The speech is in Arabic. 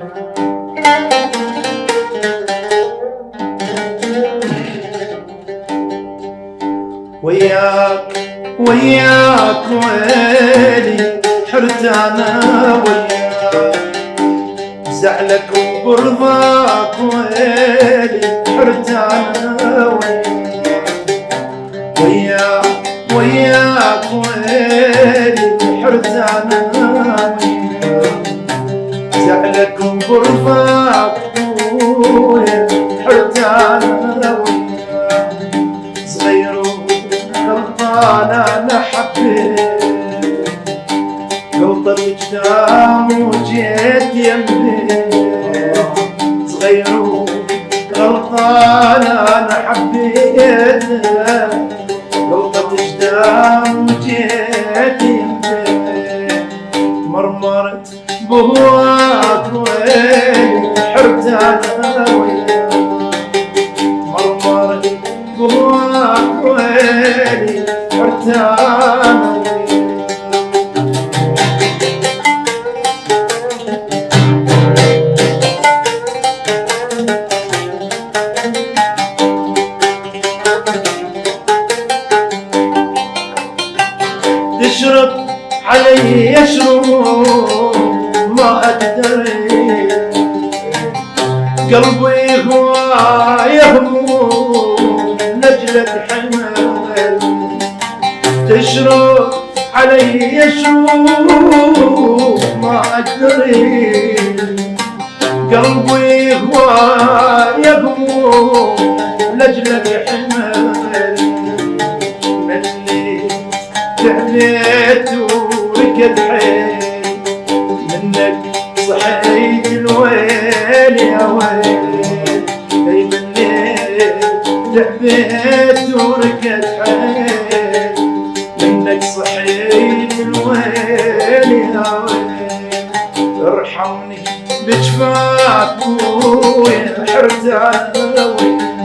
وياك وياك ويلي حرت انا وياك، زعلك وبرضاك ويلي حرت انا وياك، وياك ويلي حرت انا وياك، زعلك وبرضاك ويلي حرت انا وياك، صغير غلطان انا حبيت، غلطة قدام وجيت يمي، صغير غلطان انا حبيت، غلطة قدام وجيت يمي، مرمرت بهواك وين حرت انا وياك، مرمرت بهواك وين حرت انا وياك. تشرب علي يشرب ما أقدر، قلبي هو يهموم نجلة حمل، تشرب علي يشرب ما أقدر، قلبي هو يهموم نجلة حمل، مني تعليت وركد حيل، منك صحيت الويل يا ويل، اي مني تعبيت وركد حيل، منك صحيت الويل يا ويل، ارحمني بجفاك ويا حرت انا ويل،